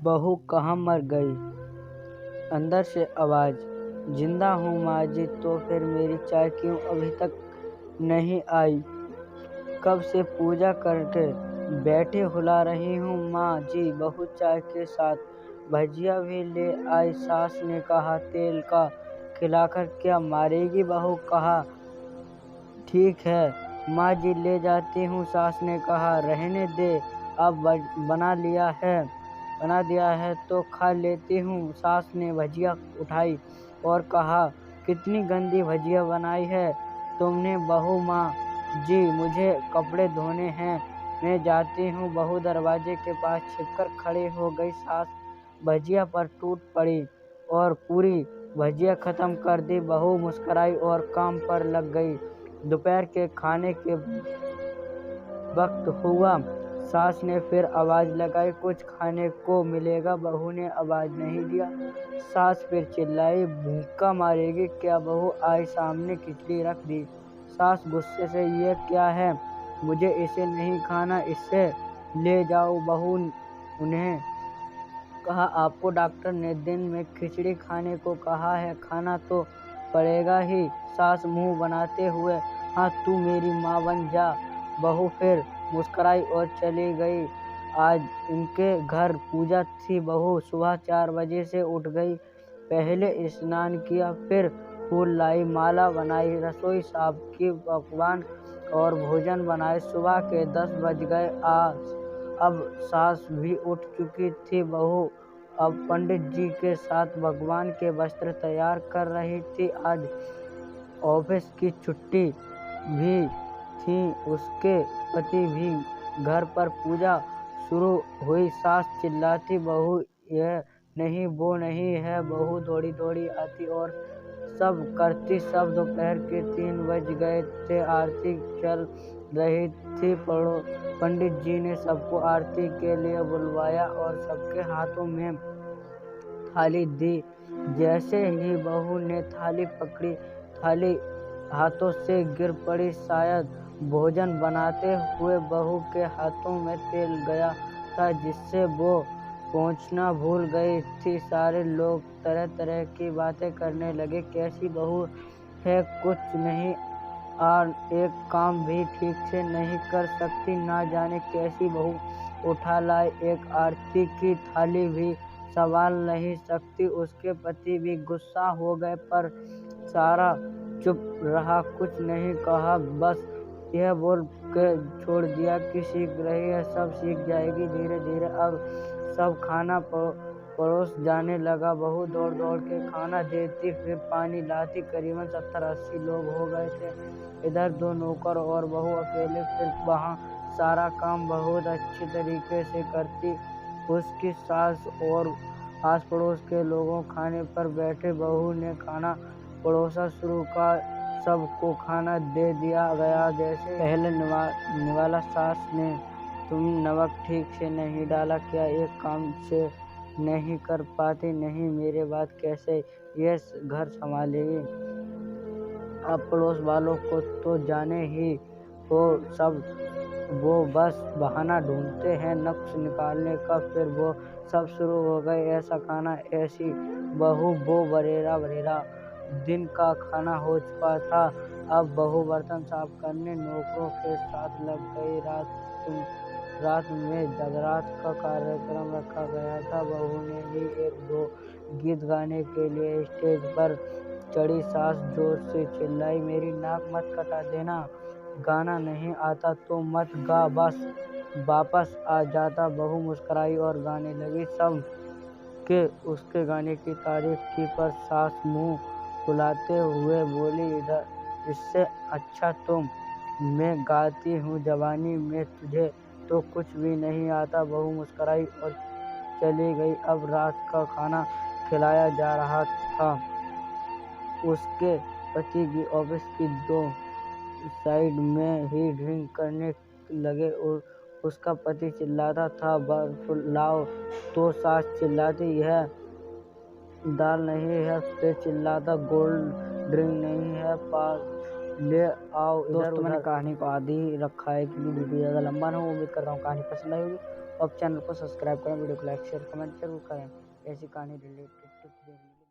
बहू कहाँ मर गई? अंदर से आवाज। जिंदा हूँ माँ जी। तो फिर मेरी चाय क्यों अभी तक नहीं आई? कब से पूजा करके बैठे हुला रही हूँ माँ जी। बहू चाय के साथ भजिया भी ले आई। सास ने कहा तेल का खिलाकर क्या मारेगी? बहू कहा ठीक है माँ जी ले जाती हूँ। सास ने कहा रहने दे, अब बना दिया है तो खा लेती हूँ। सास ने भजिया उठाई और कहा कितनी गंदी भजिया बनाई है तुमने बहू। माँ जी मुझे कपड़े धोने हैं, मैं जाती हूँ। बहू दरवाजे के पास छिपकर खड़ी हो गई। सास भजिया पर टूट पड़ी और पूरी भजिया खत्म कर दी। बहू मुस्कुराई और काम पर लग गई। दोपहर के खाने के वक्त हुआ। सास ने फिर आवाज लगाई कुछ खाने को मिलेगा? बहू ने आवाज नहीं दिया। सास फिर चिल्लाई भूखा मारेगी क्या? बहू आई सामने खिचड़ी रख दी। सास गुस्से से ये क्या है? मुझे इसे नहीं खाना, इसे ले जाओ। बहू उन्हें कहा आपको डॉक्टर ने दिन में खिचड़ी खाने को कहा है, खाना तो पड़ेगा ही। सास मुंह बनाते हुए हाँ तू मेरी माँ बन जा। बहू फिर मुस्कुराई और चली गई। आज इनके घर पूजा थी। बहू सुबह 4 बजे से उठ गई। पहले स्नान किया, फिर फूल लाई, माला बनाई, रसोई साफ की, पकवान और भोजन बनाए। सुबह के 10 बज गए। अब सास भी उठ चुकी थी। बहू अब पंडित जी के साथ भगवान के वस्त्र तैयार कर रही थी। आज ऑफिस की छुट्टी भी थी। उसके पति भी घर पर। पूजा शुरू हुई। सास चिल्लाती बहू यह नहीं वो नहीं है। बहू दौड़ी दौड़ी आती और सब करती सब। दोपहर के 3 बज गए थे। आरती चल रही थी। पंडित जी ने सबको आरती के लिए बुलवाया और सबके हाथों में थाली दी। जैसे ही बहू ने थाली पकड़ी, थाली हाथों से गिर पड़ी। शायद भोजन बनाते हुए बहू के हाथों में तेल गया था जिससे वो पोंछना भूल गई थी। सारे लोग तरह तरह की बातें करने लगे। कैसी बहू है, कुछ नहीं और एक काम भी ठीक से नहीं कर सकती, ना जाने कैसी बहू उठा लाए। एक आरती की थाली भी संभाल नहीं सकती। उसके पति भी गुस्सा हो गए पर सारा चुप रहा, कुछ नहीं कहा, बस यह बोल के छोड़ दिया कि सीख रही है, सब सीख जाएगी धीरे धीरे। अब सब खाना परोस जाने लगा। बहू दौड़ दौड़ के खाना देती, फिर पानी लाती। करीबन 70-80 लोग हो गए थे। इधर 2 नौकर और बहू अकेले। फिर वहाँ सारा काम बहुत अच्छी तरीके से करती उसकी सास और आस पड़ोस के लोगों खाने पर बैठे। बहू ने खाना परोसा शुरू का, सबको खाना दे दिया गया जैसे पहले निवाला। सास ने तुम नमक ठीक से नहीं डाला क्या? एक काम से नहीं कर पाती? नहीं, मेरे बाद कैसे ये घर संभालेगी? अब पड़ोस वालों को तो जाने ही हो सब, वो बस बहाना ढूंढते हैं नुक्स निकालने का। फिर वो सब शुरू हो गए। ऐसा खाना, ऐसी बहू, वो बरेरा दिन का खाना हो चुका था। अब बहू बर्तन साफ करने नौकरों के साथ लग गई। रात में जगरात का कार्यक्रम रखा गया था। बहू ने ही 1-2 गीत गाने के लिए स्टेज पर चढ़ी। सास जोर से चिल्लाई मेरी नाक मत कटा देना, गाना नहीं आता तो मत गा, बस वापस आ जाता। बहू मुस्कुराई और गाने लगी। सब के उसके गाने की तारीफ की पर सास मुंह फुलाते हुए बोली इससे अच्छा तो मैं गाती हूँ जवानी में, तुझे तो कुछ भी नहीं आता। बहू मुस्कुराई और चली गई। अब रात का खाना खिलाया जा रहा था। उसके पति की ऑफिस की 2 साइड में ही ड्रिंक करने लगे और उसका पति चिल्लाता था बर्फ लाओ, तो सास चिल्लाती यह दाल नहीं है, फिर चिल्लाता कोल्ड ड्रिंक नहीं है, पास ले आओ। दोस्तों मैंने कहानी को आधी रखा है क्योंकि वीडियो ज़्यादा लंबा ना हो। उम्मीद करता हूँ कहानी पसंद आई होगी। आप चैनल को सब्सक्राइब करें, वीडियो को लाइक शेयर कमेंट जरूर करें ऐसी कहानी रिलेटेड टिप्स देखने के लिए।